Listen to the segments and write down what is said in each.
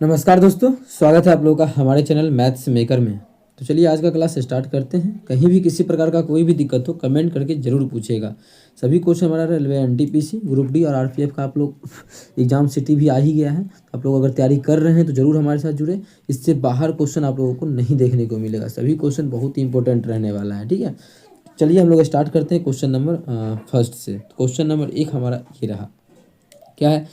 नमस्कार दोस्तों, स्वागत है आप लोगों का हमारे चैनल मैथ्स मेकर में। तो चलिए आज का क्लास स्टार्ट करते हैं। कहीं भी किसी प्रकार का कोई भी दिक्कत हो कमेंट करके ज़रूर पूछिएगा। सभी क्वेश्चन हमारा रेलवे एनटीपीसी ग्रुप डी और आरपीएफ का आप लोग एग्जाम सिटी भी आ ही गया है। आप लोग अगर तैयारी कर रहे हैं तो ज़रूर हमारे साथ जुड़े। इससे बाहर क्वेश्चन आप लोगों को नहीं देखने को मिलेगा। सभी क्वेश्चन बहुत ही इंपॉर्टेंट रहने वाला है, ठीक है। चलिए हम लोग स्टार्ट करते हैं क्वेश्चन नंबर फर्स्ट से। क्वेश्चन नंबर 1 हमारा ये रहा, क्या है।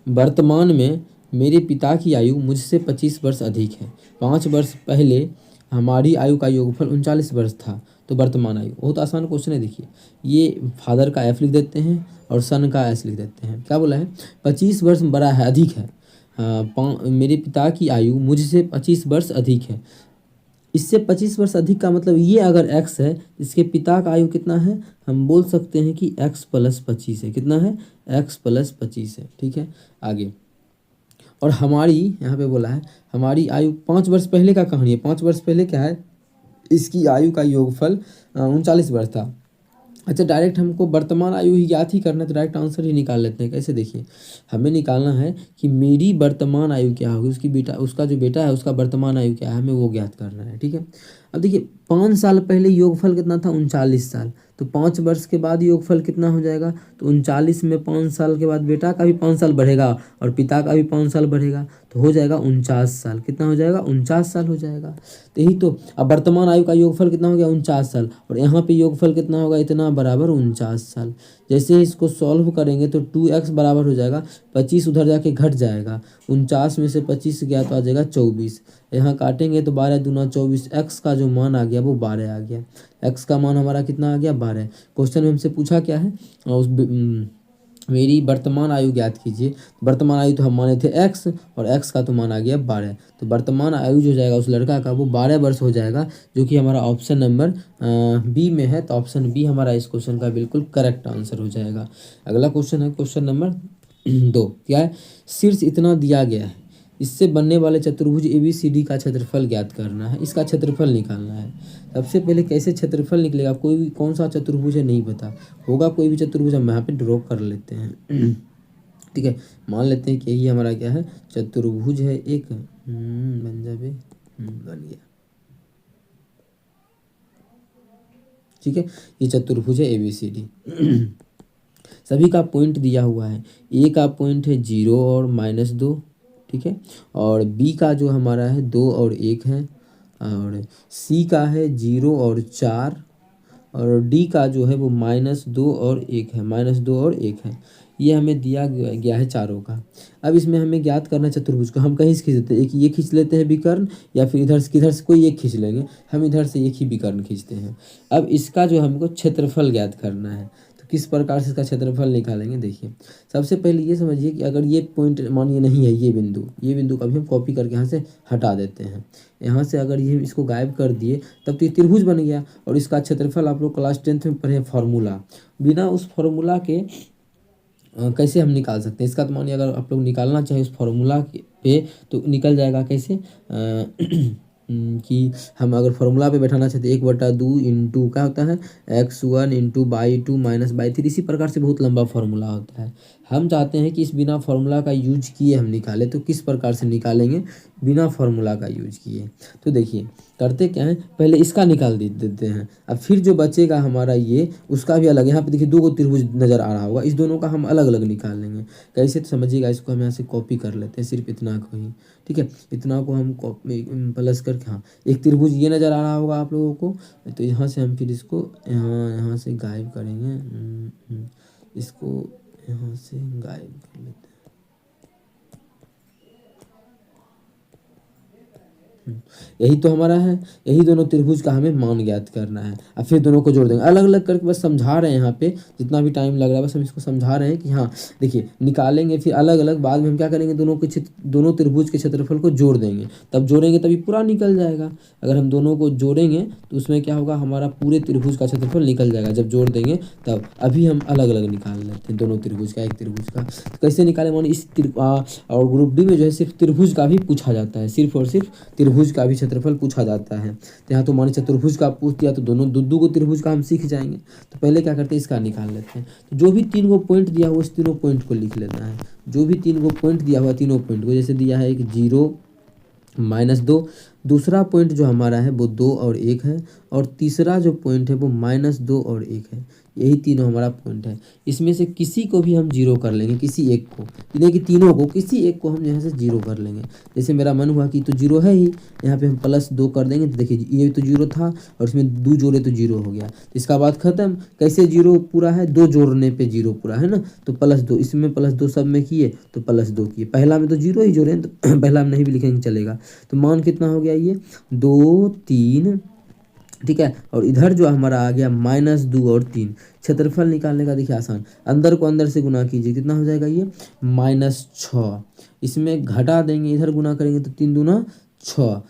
वर्तमान में मेरे पिता की आयु मुझसे 25 वर्ष अधिक है। 5 वर्ष पहले हमारी आयु का योगफल 39 वर्ष था। तो वर्तमान आयु, बहुत आसान क्वेश्चन है। देखिए, ये फादर का एफ लिख देते हैं और सन का एस लिख देते हैं। क्या बोला है? 25 वर्ष बड़ा है, अधिक है। मेरे पिता की आयु मुझसे 25 वर्ष अधिक है। इससे 25 वर्ष अधिक का मतलब ये अगर x है, इसके पिता का आयु कितना है? हम बोल सकते हैं कि x + 25 है। कितना है? x + 25 है, ठीक है। आगे, और हमारी यहाँ पे बोला है हमारी आयु 5 वर्ष पहले का कहानी है। 5 वर्ष पहले क्या है? इसकी आयु का योगफल 39 वर्ष था। अच्छा, डायरेक्ट हमको वर्तमान आयु ही ज्ञात ही करना है तो डायरेक्ट आंसर ही निकाल लेते हैं। कैसे? देखिए, हमें निकालना है कि मेरी वर्तमान आयु क्या होगी, उसका जो बेटा है उसका वर्तमान आयु क्या है, हमें वो ज्ञात करना है, ठीक है। अब देखिए, 5 साल पहले योगफल कितना था? 39 साल। तो 5 वर्ष के बाद योगफल कितना हो जाएगा? तो 39 में 5 साल के बाद बेटा का भी 5 साल बढ़ेगा और पिता का भी 5 साल बढ़ेगा, तो हो जाएगा 49 साल। कितना हो जाएगा? 49 साल हो जाएगा। तो यही तो, अब वर्तमान आयु का योगफल कितना हो गया? 49 साल। और यहाँ पे योगफल कितना होगा? इतना बराबर 49 साल। जैसे ही इसको सॉल्व करेंगे तो 2x बराबर हो जाएगा 25, उधर जाके घट जाएगा। 49 में से 25 गया तो आ जाएगा 24। यहाँ काटेंगे तो 12 दूना 24। x का जो मान आ गया वो 12 आ गया। x का मान हमारा कितना आ गया? 12। क्वेश्चन में हमसे पूछा क्या है? मेरी वर्तमान आयु ज्ञात कीजिए। वर्तमान आयु तो हम माने थे x, और x का तो मान आ गया 12। तो वर्तमान आयु जो जाएगा उस लड़का का वो 12 वर्ष हो जाएगा, जो कि हमारा ऑप्शन नंबर बी में है। तो ऑप्शन बी हमारा इस क्वेश्चन का बिल्कुल करेक्ट आंसर हो जाएगा। अगला क्वेश्चन है क्वेश्चन नंबर 2। क्या है? शीर्ष इतना दिया गया है, इससे बनने वाले चतुर्भुज ABCD का क्षेत्रफल ज्ञात करना है। इसका क्षेत्रफल निकालना है। सबसे पहले कैसे क्षेत्रफल निकलेगा? कोई भी कौन सा चतुर्भुज है नहीं पता होगा, कोई भी चतुर्भुज हम यहाँ पे ड्रॉ कर लेते हैं। ठीक है, मान लेते हैं कि यही हमारा क्या है? चतुर्भुज है एक। बन जाए, बन गया, ठीक है। ये चतुर्भुज है ABCD। सभी का पॉइंट दिया हुआ है। ए का पॉइंट है 0 और -2, ठीक है। और बी का जो हमारा है 2 और 1 है। और सी का है 0 और 4। और डी का जो है वो -2 और 1 है। -2 और 1 है। ये हमें दिया गया है चारों का। अब इसमें हमें ज्ञात करना चतुर्भुज को। हम कहीं से खींच लेते हैं, एक ये खींच लेते हैं विकर्ण, या फिर इधर से किधर से कोई एक खींच लेंगे। हम इधर से एक ही विकर्ण खींचते हैं। अब इसका जो हमको क्षेत्रफल ज्ञात करना है, तो किस प्रकार से इसका क्षेत्रफल निकालेंगे? देखिए, सबसे पहले ये समझिए कि अगर ये पॉइंट मानिए नहीं है, ये बिंदु का भी हम कॉपी करके यहाँ से हटा देते हैं। यहाँ से अगर ये इसको गायब कर दिए तब तो ये त्रिभुज बन गया। और इसका क्षेत्रफल आप लोग क्लास 10th में पढ़े फार्मूला, बिना उस फार्मूला के कैसे हम निकाल सकते हैं? इसका तो मानिए अगर आप लोग निकालना चाहें उस फार्मूला पे तो निकल जाएगा। कैसे? कि हम अगर फार्मूला पे बैठाना चाहते हैं 1/2 इंटू क्या होता है? x1 into by 2 minus by 3। इसी प्रकार से बहुत लंबा फार्मूला होता है। हम चाहते हैं कि इस बिना फार्मूला का यूज किए हम निकालें, तो किस प्रकार से निकालेंगे? बिना फार्मूला का यूज किए। तो देखिए, करते क्या है, पहले इसका निकाल देते हैं। अब फिर जो बचेगा हमारा ये, उसका भी अलग। यहाँ पे देखिए 2 त्रिभुज नज़र आ रहा होगा, इस दोनों का हम अलग अलग निकाल लेंगे। कैसे? तो समझिएगा, इसको हम यहाँ से कॉपी कर लेते हैं, सिर्फ इतना को ही, ठीक है। इतना को हम प्लस करके, हाँ, एक त्रिभुज ये नज़र आ रहा होगा आप लोगों को। तो यहाँ से हम फिर इसको यहाँ से गायब करेंगे। इसको यहाँ से गायब कर लेते हैं। यही तो हमारा है। यही दोनों त्रिभुज का हमें मान ज्ञात करना है। अब फिर दोनों को जोड़ देंगे अलग अलग करके, बस समझा रहे हैं यहाँ पे। जितना भी टाइम लग रहा है बस हम इसको समझा रहे हैं कि हाँ देखिए, निकालेंगे फिर अलग अलग। बाद में हम क्या करेंगे? दोनों त्रिभुज के क्षेत्रफल को जोड़ देंगे। तब जोड़ेंगे तभी पूरा निकल जाएगा। अगर हम दोनों को जोड़ेंगे तो उसमें क्या होगा? हमारा पूरे त्रिभुज का क्षेत्रफल निकल जाएगा जब जोड़ देंगे तब। अभी हम अलग अलग निकाल लेते हैं दोनों त्रिभुज का, एक त्रिभुज का। तो कैसे निकाले? मानिए और ग्रुप डी में जो है सिर्फ त्रिभुज का भी पूछा जाता है, सिर्फ और सिर्फ त्रिभुज त्रिभुज का भी क्षेत्रफल पूछा जाता है। तो यहाँ तो मान चतुर्भुज का पूछ दिया तो दोनों दो को त्रिभुज का हम सीख जाएंगे। तो पहले क्या करते हैं, इसका निकाल लेते हैं। तो जो भी 3 गो पॉइंट दिया हुआ उस तीनों पॉइंट को लिख लेना है। जो भी 3 गो पॉइंट दिया हुआ तीनों पॉइंट को, जैसे दिया है एक 0 -2, दूसरा पॉइंट जो हमारा है वो 2 और 1 है, और तीसरा जो पॉइंट है वो -2 और 1 है। यही तीनों हमारा पॉइंट है। इसमें से किसी को भी हम जीरो कर लेंगे, किसी एक को, यानी कि तीनों को किसी एक को हम यहाँ से जीरो कर लेंगे। जैसे मेरा मन हुआ कि तो जीरो है ही, यहाँ पे हम +2 कर देंगे। तो देखिए ये तो जीरो था और इसमें 2 जोड़े तो जीरो हो गया। तो इसका बात खत्म। कैसे जीरो पूरा है, 2 जोड़ने पे जीरो पूरा है ना। तो +2, इसमें +2 सब में किए तो +2 किए। पहला में तो जीरो ही जोड़े हैं, तो पहला में नहीं भी लिखेंगे चलेगा। तो मान कितना हो गया, ये 2 3, ठीक है। और इधर जो हमारा आ गया -2 और 3। क्षेत्रफल निकालने का देखिए आसान, अंदर को अंदर से गुना कीजिए, कितना हो जाएगा ये -6। इसमें घटा देंगे, इधर गुना करेंगे तो 3 दूना 6,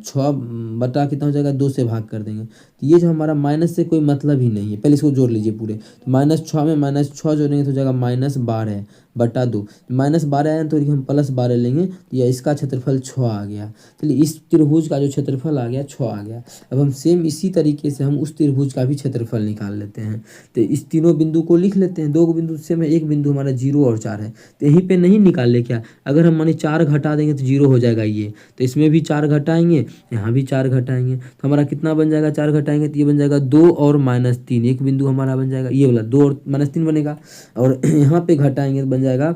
6 बटा कितना हो जाएगा, 2 से भाग कर देंगे। तो ये जो हमारा माइनस से कोई मतलब ही नहीं है। पहले इसको जोड़ लीजिए पूरे। तो -6 में -6 जोड़ेंगे तो हो जाएगा -12 बटा 2। -12 है तो हम +12 लेंगे, तो यह इसका क्षेत्रफल 6 आ गया। चलिए इस त्रिभुज का जो क्षेत्रफल आ गया 6 आ गया। अब हम सेम इसी तरीके से हम उस त्रिभुज का भी क्षेत्रफल निकाल लेते हैं। तो इस तीनों बिंदु को लिख लेते हैं। 2 बिंदु से में एक बिंदु हमारा 0 और 4 है। तो यहीं पे नहीं निकाल ले क्या, अगर हम माने 4 घटा देंगे तो 0 हो जाएगा ये। तो इसमें भी 4 घटाएंगे, यहाँ भी 4 घटाएंगे, तो हमारा कितना बन जाएगा, 4 घटाएंगे तो ये बन जाएगा 2 और -3। एक बिंदु हमारा बन जाएगा ये वाला, 2 और -3 बनेगा। और यहाँ पे घटाएंगे तो बन जाएगा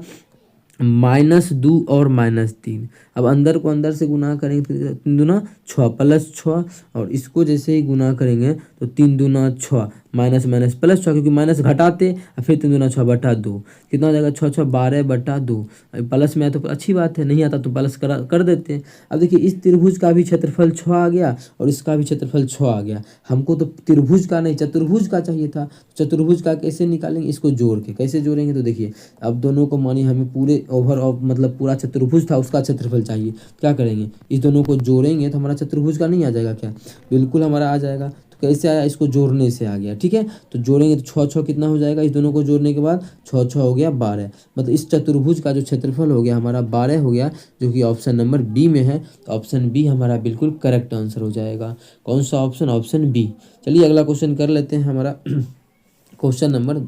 -2 और -3। अब अंदर को अंदर से गुना करेंगे तो 3 दूना 6 +6, और इसको जैसे ही गुना करेंगे तो 3 दूना 6 माइनस माइनस +6, क्योंकि माइनस घटाते और फिर 3 दूना 6 बटा 2, कितना हो जाएगा 6 6 12 बटा 2। प्लस में आया तो अच्छी बात है, नहीं आता तो प्लस कर देते हैं। अब देखिए इस त्रिभुज का भी क्षेत्रफल 6 आ गया और इसका भी क्षेत्रफल 6 आ गया। हमको तो त्रिभुज का नहीं चतुर्भुज का चाहिए था। चतुर्भुज का कैसे निकालेंगे, इसको जोड़ के कैसे जोड़ेंगे, तो देखिए अब दोनों को मानिए हमें पूरे ओवर मतलब पूरा चतुर्भुज था उसका क्षेत्रफल चाहिए। क्या करेंगे, इस दोनों को जोड़ेंगे तो हमारा चतुर्भुज का नहीं आ जाएगा क्या, बिल्कुल हमारा आ जाएगा। तो कैसे आया, इसको जोड़ने से आ गया। ठीक है, तो जोड़ेंगे तो 6 6 कितना हो जाएगा, इस दोनों को जोड़ने के बाद 6 6 हो गया 12। मतलब इस चतुर्भुज का जो क्षेत्रफल हो गया हमारा 12 हो गया, जो कि ऑप्शन नंबर बी में है। तो ऑप्शन बी हमारा बिल्कुल करेक्ट आंसर हो जाएगा। कौन सा ऑप्शन, ऑप्शन बी। चलिए अगला क्वेश्चन कर लेते हैं। हमारा क्वेश्चन नंबर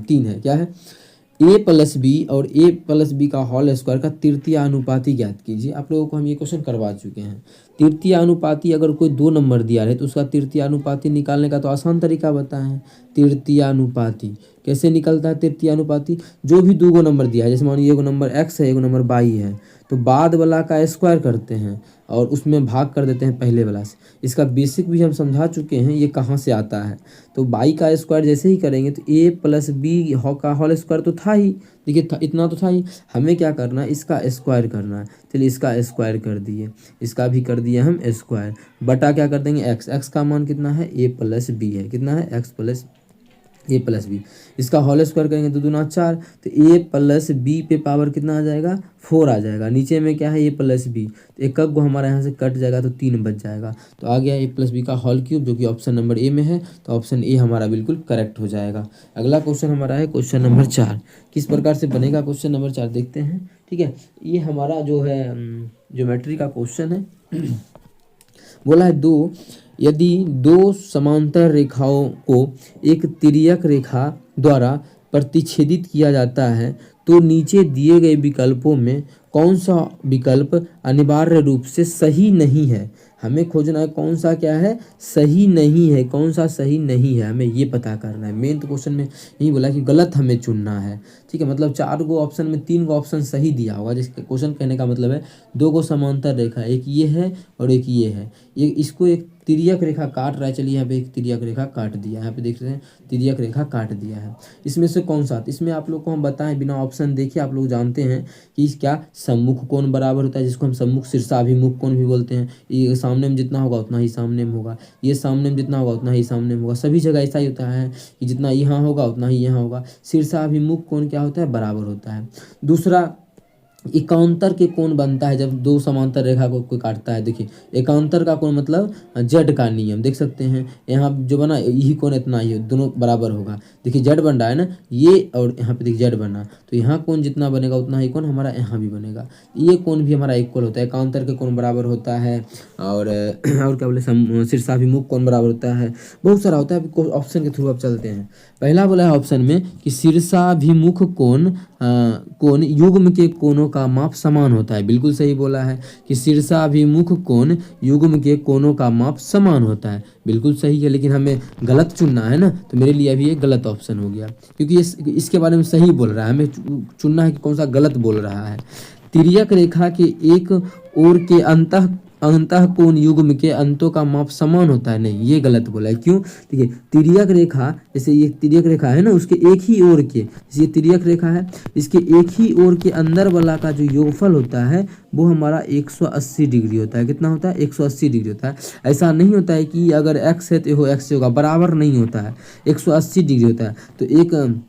3 है, क्या है, a+b और a+b का होल स्क्वायर का तृतीय अनुपाती ज्ञात कीजिए। आप लोगों को हम ये क्वेश्चन करवा चुके हैं। तृतीय अनुपाती अगर कोई 2 नंबर दिया है तो उसका तृतीय अनुपाती निकालने का तो आसान तरीका बताएं। तृतीय अनुपाती कैसे निकलता है, तृतीय अनुपाती जो भी 2 नंबर दिया है, जैसे मानिए एगो नंबर x है एगो नंबर y है, तो बाद वाला का स्क्वायर करते हैं और उसमें भाग कर देते हैं पहले वाला से। इसका बेसिक भी हम समझा चुके हैं ये कहाँ से आता है। तो y का स्क्वायर जैसे ही करेंगे तो a+b का होल स्क्वायर तो था ही, देखिए इतना तो था ही। हमें क्या करना है, इसका स्क्वायर करना है। चलिए इसका स्क्वायर कर दिए, इसका भी कर दिए हम स्क्वायर, बटा क्या कर देंगे x का मान कितना है a+b है, कितना है a+b। इसका होल स्क्वायर करेंगे तो 2 दूना 4, तो a+b पे पावर कितना आ जाएगा 4 आ जाएगा। नीचे में क्या है a+b, तो एक को हमारा यहाँ से कट जाएगा तो 3 बच जाएगा। तो आ गया a+b का होल क्यूब, जो कि ऑप्शन नंबर ए में है। तो ऑप्शन ए हमारा बिल्कुल करेक्ट हो जाएगा। अगला क्वेश्चन हमारा है क्वेश्चन नंबर 4। किस प्रकार से बनेगा क्वेश्चन नंबर 4 देखते हैं। ठीक है, ये हमारा जो है ज्योमेट्री का क्वेश्चन है। बोला है यदि 2 समांतर रेखाओं को एक तिर्यक रेखा द्वारा प्रतिच्छेदित किया जाता है तो नीचे दिए गए विकल्पों में कौन सा विकल्प अनिवार्य रूप से सही नहीं है। हमें खोजना है कौन सा क्या है, सही नहीं है, कौन सा सही नहीं है, हमें ये पता करना है। मेन तो क्वेश्चन में यही बोला कि गलत हमें चुनना है। ठीक है, मतलब 4 गो ऑप्शन में 3 गो ऑप्शन सही दिया होगा। जिसके क्वेश्चन कहने का मतलब है 2 गो समांतर रेखा, एक ये है और एक ये है, ये इसको एक तिर्यक रेखा काट रहा है। चलिए यहाँ पे एक तिर्यक रेखा काट दिया, यहाँ पे देख रहे हैं तिर्यक रेखा काट दिया है। इसमें से कौन सा, इसमें आप लोग को हम बताएं बिना ऑप्शन देखे, आप लोग जानते हैं कि क्या सम्मुख कोण बराबर होता है, जिसको हम सम्मुख शीर्षाभिमुख कोण भी बोलते हैं। ये सामने में जितना होगा उतना ही सामने में होगा, ये सामने में जितना होगा उतना ही सामने में होगा। सभी जगह ऐसा ही होता है कि जितना यहाँ होगा उतना ही यहाँ होगा। शीर्षाभिमुख कोण क्या होता है, बराबर होता है। दूसरा एकांतर के कोण बनता है जब दो समांतर रेखा को कोई काटता है। देखिए एकांतर का कोण मतलब जेड का नियम देख सकते हैं, यहाँ जो बना यही कोण इतना ही है, दोनों बराबर होगा। देखिए जेड बन रहा है ना ये, और यहाँ पे देखिए जेड बना, तो यहाँ कोण जितना बनेगा उतना ही कोण हमारा यहाँ भी बनेगा। ये कोण भी हमारा इक्वल होता है, एकांतर के कोण बराबर होता है, और क्या बोले शीर्षाभिमुख कोण बराबर होता है, बहुत सारा होता है। ऑप्शन के थ्रू अब चलते हैं। पहला बोला है ऑप्शन में कि शीर्षाभिमुख कोण युग्म के कोणों का माप समान होता है। बिल्कुल सही बोला है कि शीर्षाभिमुख कोण युग्म के कोणों का माप समान होता है, बिल्कुल सही है। लेकिन हमें गलत चुनना है ना, तो मेरे लिए अभी ये गलत ऑप्शन हो गया, क्योंकि इसके बारे में सही बोल रहा है, हमें चुनना है कि कौन सा गलत बोल रहा है। तिर्यक रेखा के एक ओर के अंतः कोण युग्म के अंतों का माप समान होता है, नहीं ये गलत बोला है। क्यों? देखिए तिर्यक रेखा, जैसे ये तिर्यक रेखा है ना, उसके एक ही ओर के, जैसे ये तिर्यक रेखा है, इसके एक ही ओर के अंदर वाला का जो योगफल होता है वो हमारा 180 डिग्री होता है। कितना होता है? 180 डिग्री होता है। ऐसा नहीं होता है कि अगर x है तो x होगा, बराबर नहीं होता है, 180 डिग्री होता है। तो एक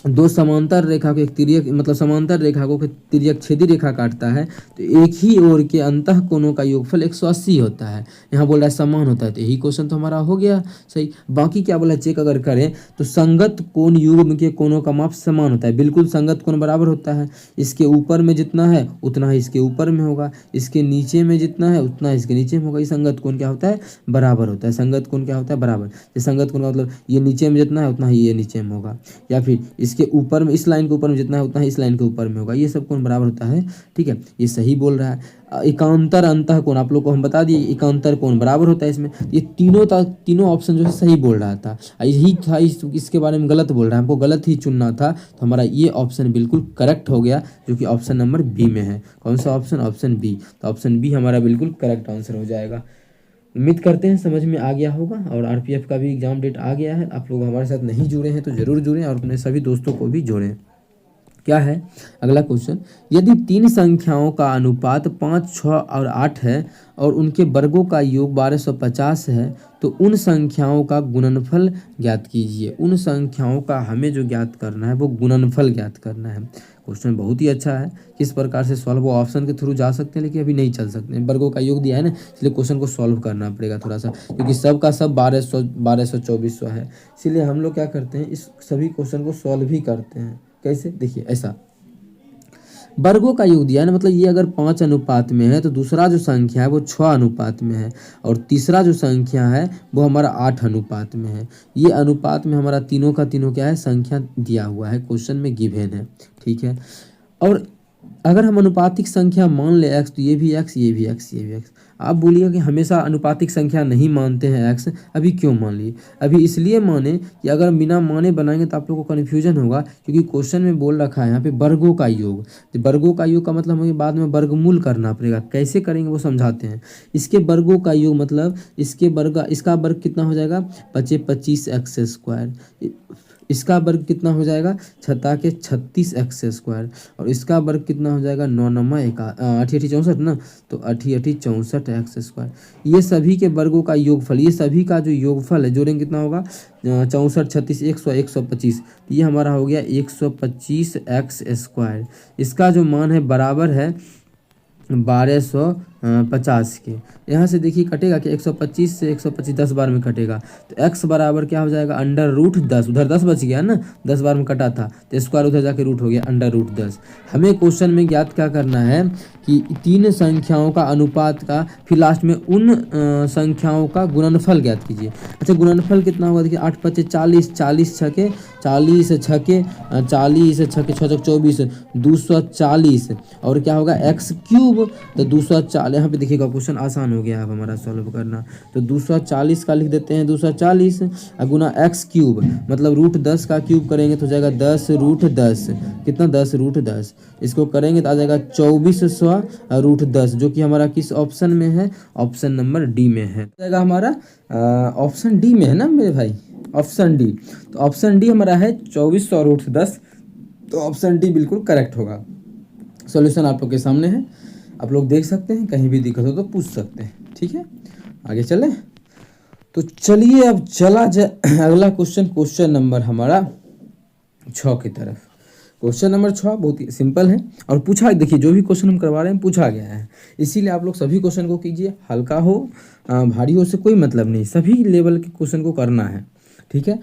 दो समांतर रेखा को एक तिर्यक मतलब समांतर रेखा को तिर्यक छेदी रेखा काटता है, तो एक ही ओर के अंतः कोणों का योगफल 180 होता है। यहाँ बोल रहा है समान होता है, तो यही क्वेश्चन तो हमारा हो गया सही। बाकी क्या बोला चेक अगर करें तो संगत कोण युग्म के कोणों का माप समान होता है। बिल्कुल संगत कोण बराबर होता है, इसके ऊपर में जितना है उतना ही इसके ऊपर में होगा, इसके नीचे में जितना है उतना इसके नीचे में होगा। ये संगत कोण क्या होता है? बराबर होता है। संगत कोण क्या होता है? बराबर। ये संगत कोण मतलब ये नीचे में जितना है उतना ही ये नीचे में होगा, या फिर इसके ऊपर में, इस लाइन के ऊपर में जितना है उतना ही इस लाइन के ऊपर में होगा। ये सब कोण बराबर होता है, ठीक है, ये सही बोल रहा है। एकांतर अंतः कोण आप लोग को हम बता दिए, एकांतर कोण बराबर होता है इसमें। ये तीनों ऑप्शन जो है सही बोल रहा था, यही था इसके बारे में गलत बोल रहा है, हमको गलत ही चुनना था। तो हमारा ये ऑप्शन बिल्कुल करेक्ट हो गया, जो कि ऑप्शन नंबर बी में है। कौन सा ऑप्शन? Option B. तो ऑप्शन बी हमारा बिल्कुल करेक्ट आंसर हो जाएगा। उम्मीद करते हैं समझ में आ गया होगा, और आरपीएफ का भी एग्जाम डेट आ गया है। आप लोग हमारे साथ नहीं जुड़े हैं तो ज़रूर जुड़ें, और अपने सभी दोस्तों को भी जोड़ें। क्या है अगला क्वेश्चन? यदि तीन संख्याओं का अनुपात 5, 6 और 8 है और उनके वर्गों का योग 1250 है, तो उन संख्याओं का गुणनफल ज्ञात कीजिए। उन संख्याओं का हमें जो ज्ञात करना है वो गुणनफल ज्ञात करना है। क्वेश्चन बहुत ही अच्छा है, किस प्रकार से सॉल्व, वो ऑप्शन के थ्रू जा सकते हैं लेकिन अभी नहीं चल सकते हैं। वर्गों का योग दिया है ना, इसलिए क्वेश्चन को सॉल्व करना पड़ेगा थोड़ा सा, क्योंकि सब का सब 1200, 2400 है। इसीलिए हम लोग क्या करते हैं, इस सभी क्वेश्चन को सॉल्व ही करते हैं। कैसे? देखिए ऐसा, वर्गों का योग दिया है ना, मतलब ये अगर 5 अनुपात में है तो दूसरा जो संख्या है वो 6 अनुपात में है, और तीसरा जो संख्या है वो हमारा 8 अनुपात में है। ये अनुपात में हमारा तीनों का तीनों क्या है? संख्या दिया हुआ है, क्वेश्चन में गिवन है, ठीक है। और अगर हम अनुपातिक संख्या मान ले x, तो ये भी x, ये भी x, ये भी x। आप बोलिए कि हमेशा अनुपातिक संख्या नहीं मानते हैं x, अभी क्यों मान लिए? अभी इसलिए माने कि अगर बिना माने बनाएंगे तो आप लोगों को कन्फ्यूजन होगा, क्योंकि क्वेश्चन में बोल रखा है यहाँ पे वर्गों का योग। तो वर्गों का योग का मतलब हमें बाद में वर्गमूल करना पड़ेगा। कैसे करेंगे वो समझाते हैं। इसके वर्गों का योग मतलब इसका वर्ग कितना हो जाएगा? 25x²। इसका वर्ग कितना हो जाएगा? 36x²। और इसका वर्ग कितना हो जाएगा? 9 9 8 8 64 ना, तो 8 8 64x²। ये सभी के वर्गों का योगफल, ये सभी का जो योगफल है जोड़ेंगे कितना होगा? 64, 36, 100, 125। तो ये हमारा हो गया 125x²। इसका जो मान है बराबर है 1250 के। यहाँ से देखिए कटेगा कि 125 से 125 10 बार में कटेगा, तो x बराबर क्या हो जाएगा? √10। उधर 10 बच गया ना, 10 बार में कटा था, तो स्क्वायर उधर जाके रूट हो गया √10। हमें क्वेश्चन में ज्ञात क्या करना है कि तीन संख्याओं का अनुपात का, फिर लास्ट में उन संख्याओं का गुणनफल ज्ञात कीजिए। अच्छा गुणनफल कितना होगा? देखिए 8 5 40, 40 छके 40, 6 40, 6 24, 240, और क्या होगा? x³ तो 240। यहाँ पे देखिएगा क्वेश्चन आसान हो गया अब हमारा सॉल्व करना। तो 240 का लिख देते हैं 240 गुना x³ मतलब √10 का क्यूब करेंगे तो हो जाएगा 10√10। कितना? 10√10। इसको करेंगे तो आ जाएगा 2400√10, जो कि हमारा किस ऑप्शन में है? ऑप्शन नंबर डी में है। जाएगा हमारा ऑप्शन डी में है ना मेरे भाई, ऑप्शन डी। तो ऑप्शन डी हमारा है 2400√10, तो ऑप्शन डी बिल्कुल करेक्ट होगा। सॉल्यूशन आप लोग के सामने है, आप लोग देख सकते हैं, कहीं भी दिक्कत हो तो पूछ सकते हैं, ठीक है। आगे चले तो चलिए अब चला जाए अगला क्वेश्चन, क्वेश्चन नंबर हमारा 6 की तरफ। क्वेश्चन नंबर 6 बहुत ही सिंपल है और पूछा, देखिए जो भी क्वेश्चन हम करवा रहे हैं पूछा गया है, इसीलिए आप लोग सभी क्वेश्चन को कीजिए, हल्का हो भारी हो से कोई मतलब नहीं, सभी लेवल के क्वेश्चन को करना है। ठीक है,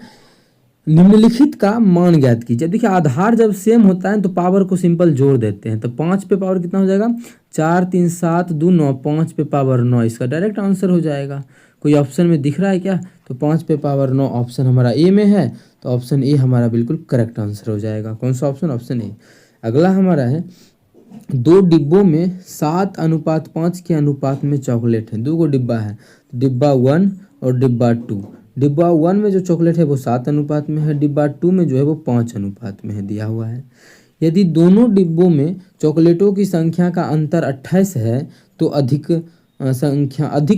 निम्नलिखित का मान ज्ञात कीजिए। देखिए आधार जब सेम होता है तो पावर को सिंपल जोड़ देते हैं, तो 5 पे पावर कितना हो जाएगा, 4 3 7 2 9, 5 पे पावर 9, इसका डायरेक्ट आंसर हो जाएगा। कोई ऑप्शन में दिख रहा है क्या, तो 5 पे पावर 9 ऑप्शन हमारा ए में है, तो ऑप्शन ए हमारा बिल्कुल करेक्ट आंसर हो जाएगा। कौन सा ऑप्शन, ऑप्शन ए। अगला हमारा है 2 डिब्बों में 7:5 के अनुपात में चॉकलेट है। 2 गो डिब्बा है, डिब्बा 1 और डिब्बा 2। डिब्बा 1 में जो चॉकलेट है वो 7 अनुपात में है, डिब्बा 2 में जो है वो 5 अनुपात में है, दिया हुआ है। यदि दोनों डिब्बों में चॉकलेटों की संख्या का अंतर 28 है तो अधिक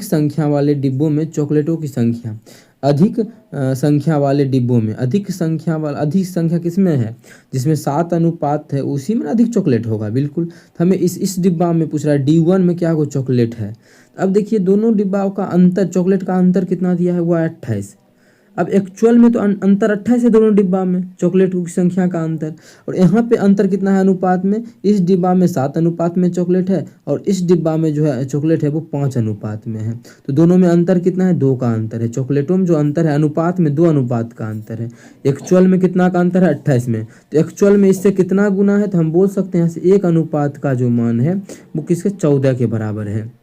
संख्या वाले डिब्बों में चॉकलेटों की संख्या, अधिक संख्या वाले डिब्बों में अधिक संख्या किसमें है, जिसमें 7 अनुपात है उसी में अधिक चॉकलेट होगा, बिल्कुल। तो हमें इस डिब्बा में पूछ रहा है D1 में क्या को चॉकलेट है। अब देखिए दोनों डिब्बाओं का अंतर, चॉकलेट का अंतर कितना दिया है, वो 28। अब एक्चुअल में तो अंतर 28 है दोनों डिब्बा में, चॉकलेट की संख्या का अंतर। और यहाँ पे अंतर कितना है अनुपात में, इस डिब्बा में 7 अनुपात में चॉकलेट है और इस डिब्बा में जो है चॉकलेट है वो 5 अनुपात में है। तो दोनों में अंतर कितना है, 2 का अंतर है। चॉकलेटों में जो अंतर है अनुपात में 2 अनुपात का अंतर है। एक्चुअल में कितना का अंतर है, 28 में। तो एक्चुअल में इससे कितना गुना है, तो हम बोल सकते हैं यहाँ से 1 अनुपात का जो मान है वो किसके, 14 के बराबर है।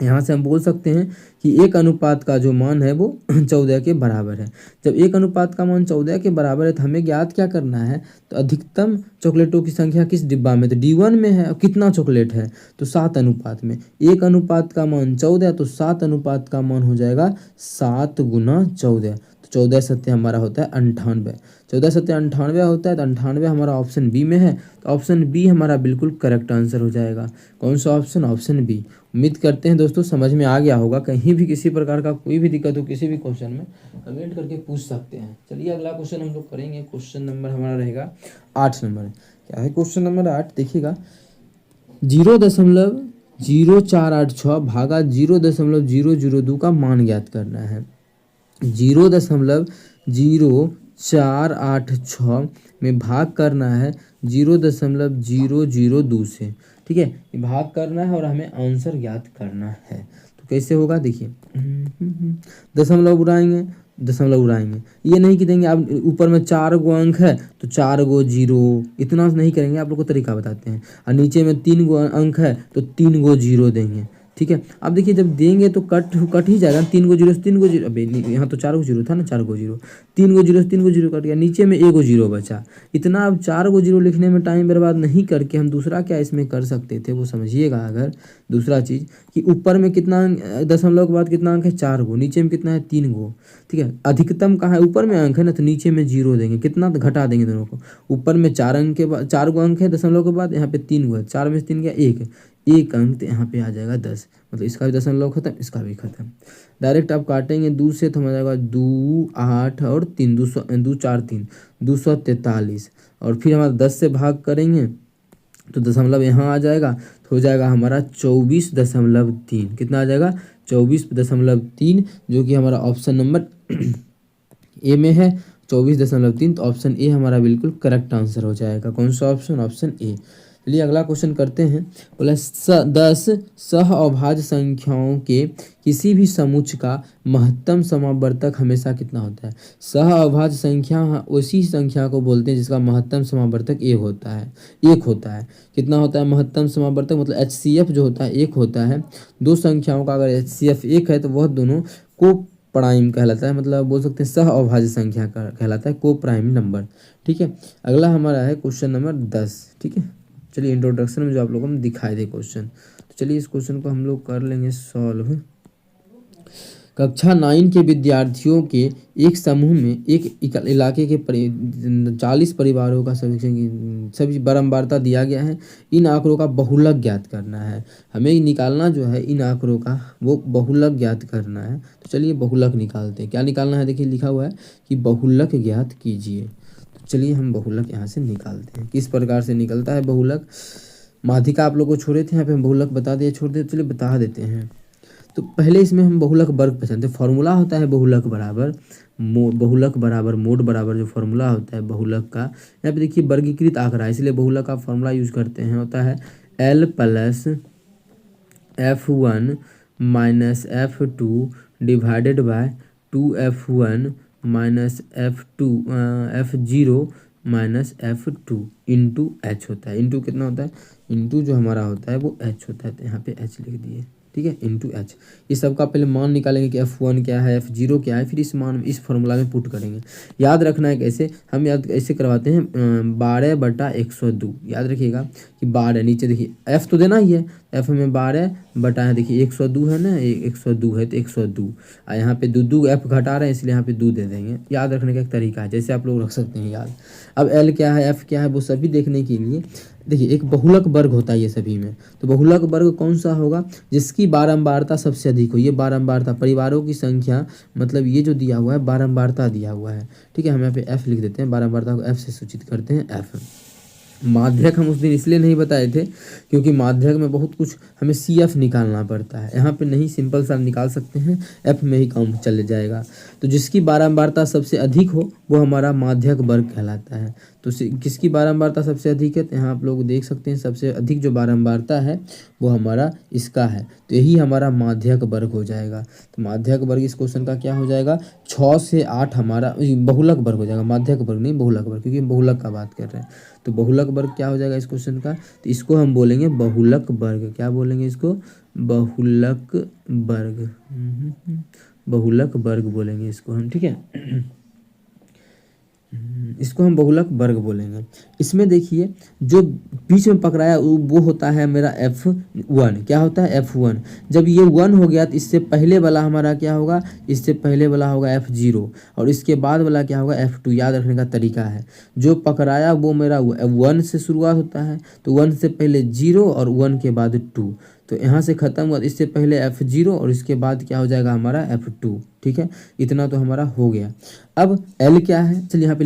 यहाँ से हम बोल सकते हैं कि 1 अनुपात का जो मान है वो 14 के बराबर है। जब 1 अनुपात का मान 14 के बराबर है तो हमें ज्ञात क्या करना है, तो अधिकतम चॉकलेटों की संख्या किस डिब्बा में, तो D1 में है। और कितना चॉकलेट है, तो 7 अनुपात में। 1 अनुपात का मान 14, तो 7 अनुपात का मान हो जाएगा 7 गुना 14, तो 14 सत्य हमारा होता है 98। 14 सत्य 98 होता है, तो 98 हमारा ऑप्शन बी में है, तो ऑप्शन बी हमारा बिल्कुल करेक्ट आंसर हो जाएगा। कौन सा ऑप्शन, ऑप्शन बी। उम्मीद करते हैं दोस्तों समझ में आ गया होगा। कहीं भी किसी प्रकार का कोई भी दिक्कत हो किसी भी क्वेश्चन में कमेंट करके पूछ सकते हैं। चलिए अगला क्वेश्चन हम लोग करेंगे। क्वेश्चन नंबर हमारा रहेगा 8 नंबर। क्या है क्वेश्चन नंबर 8, देखिएगा 0.0486 भागा 0.002 का मान ज्ञात करना है। 0.0486 में भाग करना है 0.002 से। ठीक है, ये भाग करना है और हमें आंसर ज्ञात करना है। तो कैसे होगा, देखिए दशमलव उड़ाएंगे, ये नहीं कि देंगे आप ऊपर में 4 गो अंक है तो 4 गो 0, इतना नहीं करेंगे, आप लोग को तरीका बताते हैं। और नीचे में 3 गो अंक है तो 3 गो 0 देंगे। ठीक है, अब देखिए जब देंगे तो कट ही जाएगा, 3 गो 0 से 3 गो 0, अबे यहाँ तो 4 गो 0 था ना, 4 गो 0, 3 गो 0 से 3 गो 0 कट गया, नीचे में 1 गो 0 बचा। इतना अब 4 गो 0 लिखने में टाइम बर्बाद नहीं करके हम दूसरा क्या इसमें कर सकते थे, वो समझिएगा। अगर दूसरा चीज़ कि ऊपर में कितना दशमलव के बाद कितना अंक है, 4 गो, नीचे में कितना है, 3 गो। ठीक है, अधिकतम कहाँ है, ऊपर में अंक है ना, तो नीचे में 0 देंगे, कितना तो घटा देंगे दोनों को। ऊपर में 4 अंक के बाद 4 गो अंक है दशमलव के बाद, यहाँ पे 3 गो है, 4 में से 3 गया 1 अंक, तो यहाँ पे आ जाएगा 10। मतलब इसका भी दशमलव खत्म, इसका भी खत्म। डायरेक्ट आप काटेंगे 2 से तो हो जाएगा 2 8 और 3, 2 4 3 243। और फिर हमारा 10 से भाग करेंगे तो दशमलव यहाँ आ जाएगा, तो हो जाएगा हमारा 24.3। कितना आ जाएगा, 24.3, जो कि हमारा ऑप्शन नंबर ए में है, 24.3। तो ऑप्शन ए हमारा बिल्कुल करेक्ट आंसर हो जाएगा। कौन सा ऑप्शन, ऑप्शन ए। चलिए अगला क्वेश्चन करते हैं। बोला 10 सह अभाज्य संख्याओं के किसी भी समुच्चय का महत्तम समावर्तक हमेशा कितना होता है। सह अभाज्य संख्या उसी संख्या को बोलते हैं जिसका महत्तम समावर्तक एक होता है। कितना होता है महत्तम समावर्तक, मतलब HCF जो होता है 1 होता है। दो संख्याओं का अगर HCF 1 है तो वह दोनों को प्राइम कहलाता है, मतलब बोल सकते हैं सह अभाज्य संख्या का कहलाता है, को प्राइम नंबर। ठीक है, अगला हमारा है क्वेश्चन नंबर 10। ठीक है, चलिए इंट्रोडक्शन में जो आप लोगों को दिखाई दे क्वेश्चन, तो चलिए इस क्वेश्चन को हम लोग कर लेंगे सॉल्व। कक्षा 9 के विद्यार्थियों के एक समूह में एक इलाके के 40 परिवारों का सभी बारंबारता दिया गया है। इन आंकड़ों का बहुलक ज्ञात करना है। हमें निकालना जो है इन आंकड़ों का वो बहुलक ज्ञात करना है। तो चलिए बहुलक निकालते हैं। क्या निकालना है, देखिए लिखा हुआ है कि बहुलक ज्ञात कीजिए। तो चलिए हम बहुलक यहाँ से निकालते हैं। किस प्रकार से निकलता है बहुलक, माध्यिका आप लोग को छोड़े थे, यहाँ पे हम बहुलक बता दिए, छोड़ दे, चलिए बता देते हैं। तो पहले इसमें हम बहुलक वर्ग पहचानते हैं। फॉर्मूला होता है बहुलक बराबर बहुलक बराबर मोड बराबर जो फॉर्मूला होता है बहुलक का, यहाँ पे देखिए वर्गीकृत आंकड़ा है इसलिए बहुलक का फॉर्मूला यूज करते हैं, होता है L plus F1 minus F2 divided by 2F1 minus F0 minus F2 into H होता है। इंटू कितना होता है, इंटू जो हमारा होता है वो एच होता है, तो यहाँ पे एच लिख दिए, ठीक है, इंटू एच। इस सब का पहले मान निकालेंगे कि F1 क्या है, F0 क्या है, फिर इस मान इस फॉर्मूला में पुट करेंगे। याद रखना है कैसे, हम याद ऐसे करवाते हैं 12/102, याद रखिएगा कि 12 नीचे देखिए F तो देना ही है, F में 12 बटा है, देखिए 102 है ना, 102 है तो 102, और यहाँ पे दो F घटा रहे हैं इसलिए यहाँ पे 2 दे देंगे। याद रखने का एक तरीका है, जैसे आप लोग रख सकते हैं याद। अब L क्या है, F क्या है, वो सभी देखने के लिए देखिए एक बहुलक वर्ग होता है ये सभी में, तो बहुलक वर्ग कौन सा होगा, जिसकी बारंबारता सबसे अधिक हो। ये बारंबारता परिवारों की संख्या, मतलब ये जो दिया हुआ है बारंबारता दिया हुआ है, ठीक है, हम यहाँ पे F लिख देते हैं, बारंबारता को F से सूचित करते हैं F। माध्यक हम उस दिन इसलिए नहीं बताए थे क्योंकि माध्यक में बहुत कुछ हमें CF निकालना पड़ता है, यहाँ पे नहीं, सिंपल सा निकाल सकते हैं, F में ही काम चल जाएगा। तो जिसकी बारंबारता सबसे अधिक हो वो हमारा माध्यक वर्ग कहलाता है। तो किसकी बारंबारता सबसे अधिक है, तो यहाँ आप लोग देख सकते हैं सबसे अधिक जो बारंबारता है वो हमारा इसका है, तो यही हमारा माध्यक वर्ग हो जाएगा। तो माध्यक वर्ग इस क्वेश्चन का क्या हो जाएगा, 6 से 8 हमारा बहुलक वर्ग हो जाएगा, माध्यक वर्ग नहीं बहुलक वर्ग, क्योंकि हम बहुलक का बात कर रहे हैं। तो बहुलक वर्ग क्या हो जाएगा इस क्वेश्चन का, तो इसको हम बोलेंगे बहुलक वर्ग। क्या बोलेंगे इसको, बहुलक वर्ग, बहुलक वर्ग बोलेंगे इसको हम, ठीक है, इसको हम बहुलक वर्ग बोलेंगे। इसमें देखिए जो बीच में पकड़ाया वो होता है मेरा F1, क्या होता है F1। जब ये 1 हो गया तो इससे पहले वाला हमारा क्या होगा, इससे पहले वाला होगा F0 और इसके बाद वाला क्या होगा F2। याद रखने का तरीका है, जो पकड़ाया वो मेरा 1 से शुरुआत होता है, तो 1 से पहले 0 और 1 के बाद 2, तो यहाँ से ख़त्म हुआ, इससे पहले F0 और इसके बाद क्या हो जाएगा हमारा F2, ठीक है, इतना तो हमारा हो गया। अब L क्या है, चलिए यहाँ पे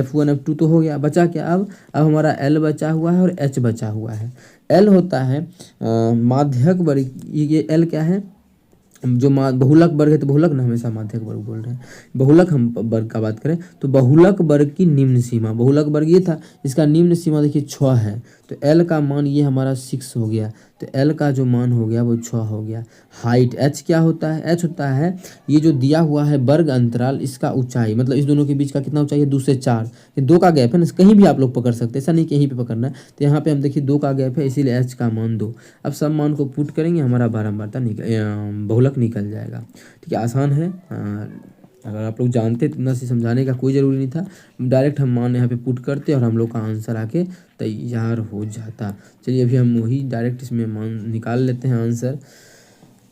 F1 F2 तो हो गया, बचा क्या अब हमारा L बचा हुआ है और H बचा हुआ है। L होता है माध्यक वर्ग, ये L क्या है, जो बहुलक वर्ग है, तो बहुलक ना हमेशा माध्यक वर्ग बोल रहे हैं, बहुलक हम वर्ग का बात करें तो बहुलक वर्ग की निम्न सीमा, बहुलक वर्ग ये था, इसका निम्न सीमा देखिए 6 है, तो L का मान ये हमारा 6 हो गया, तो L का जो मान हो गया वो 6 हो गया। हाइट H क्या होता है, H होता है ये जो दिया हुआ है वर्ग अंतराल, इसका ऊंचाई, मतलब इस दोनों के बीच का कितना ऊंचाई है, 2 से 4, ये 2 का गैप है ना, कहीं भी आप लोग पकड़ सकते हैं, ऐसा नहीं कहीं पे पकड़ना है, तो यहाँ पे हम देखिए 2 का गैप है इसीलिए H का मान 2। अब सब मान को पुट करेंगे, हमारा बारंबारता बहुलक निकल जाएगा, ठीक है, आसान है। अगर आप लोग जानते तो इतना से समझाने का कोई ज़रूरी नहीं था, डायरेक्ट हम मान यहाँ पे पुट करते और हम लोग का आंसर आके तैयार हो जाता। चलिए अभी हम वही डायरेक्ट इसमें मान निकाल लेते हैं आंसर।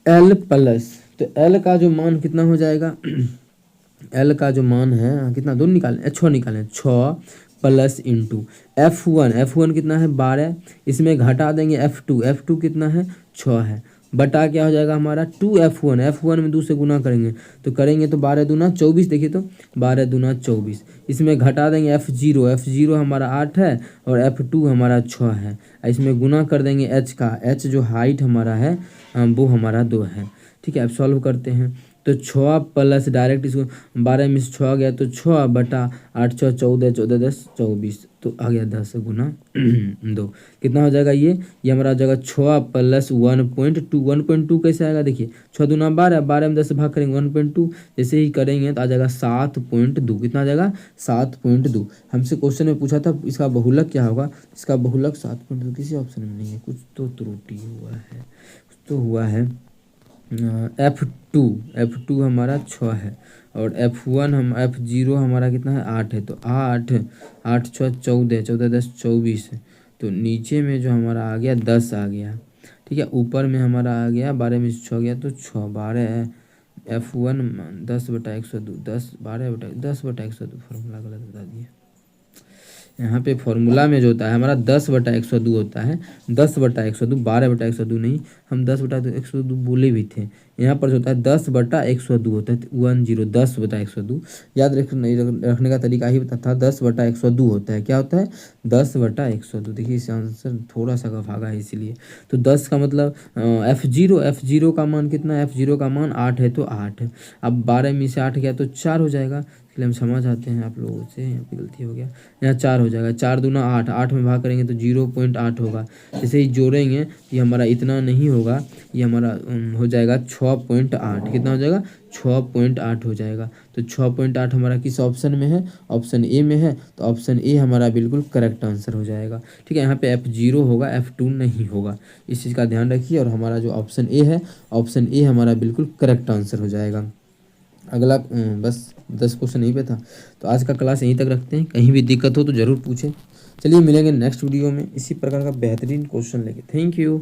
L प्लस, तो L का जो मान कितना हो जाएगा, L का जो मान है कितना, दोनों निकालें, 6 निकालें, 6 प्लस इंटू F1 कितना है 12, इसमें घटा देंगे F2 कितना है 6 है, बटा क्या हो जाएगा हमारा 2F1 में 2 से गुना करेंगे तो करेंगे तो 12 दूना 24, देखिए तो 12 दूना 24, इसमें घटा देंगे F0 हमारा 8 है और F2 हमारा 6 है, इसमें गुना कर देंगे H का, H जो हाइट हमारा है वो हमारा 2 है, ठीक है। अब सॉल्व करते हैं तो 6 प्लस डायरेक्ट इसको 12 में से 6 गया तो 6 बटा 8 6 14 14 10 24, तो आ गया 10 गुना 2, कितना हो जाएगा ये हमारा हो जाएगा 6 प्लस 1.2 कैसे आएगा, देखिए 6 दूना 12 में 10 से भाग करेंगे 1.2, जैसे ही करेंगे तो आ जाएगा 7.2, कितना आ जाएगा 7.2। हमसे क्वेश्चन में पूछा था इसका बहुलक क्या होगा, इसका बहुलक 7.2 किसी ऑप्शन में नहीं है, कुछ तो त्रुटि हुआ है, कुछ तो हुआ है। F2 हमारा 6 है और F0 हमारा कितना है 8 है, तो 8 6 14 14 10 24 है, तो नीचे में जो हमारा आ गया 10 आ गया, ठीक है, ऊपर में हमारा आ गया 12 में से 6 गया तो 6 12 है, F1 10/102 10/102 फॉर्मूला गलत बता दिया, यहाँ पे फॉर्मूला में जो होता है हमारा 10/102 होता है, 10/102 12/102 नहीं, हम 10/102 बोले भी थे। यहाँ पर जो होता है 10/102 होता है, 10 10/102। याद रखने का तरीका ही बता था, 10/102 होता है। क्या होता है? 10/102। देखिए इस आंसर थोड़ा सा भागा है इसीलिए। तो 10 का मतलब F0 का मान कितना है? F0 का मान 8 है तो 8। अब 12 में से 8 गया तो 4 हो जाएगा। इसलिए हम क्षमा चाहते हैं आप लोगों से, यहाँ पे गलती हो गया। यहाँ 4 हो जाएगा, 4 दूना 8, 8 में भाग करेंगे तो 0.8 होगा। जैसे ही जोड़ेंगे ये हमारा इतना नहीं होगा, ये हमारा हो जाएगा 6.8। कितना हो जाएगा? 6.8 हो जाएगा। तो 6.8 हमारा किस ऑप्शन में है? ऑप्शन ए में है। तो ऑप्शन ए हमारा बिल्कुल करेक्ट आंसर हो जाएगा। ठीक है, यहाँ पे F0 होगा, F2 नहीं होगा। इस चीज़ का ध्यान रखिए। और हमारा जो ऑप्शन ए है, ऑप्शन ए हमारा बिल्कुल करेक्ट आंसर हो जाएगा। अगला बस 10 क्वेश्चन यहीं पे था। तो आज का क्लास यहीं तक रखते हैं। कहीं भी दिक्कत हो तो ज़रूर पूछें। चलिए मिलेंगे नेक्स्ट वीडियो में इसी प्रकार का बेहतरीन क्वेश्चन लेके। Thank you.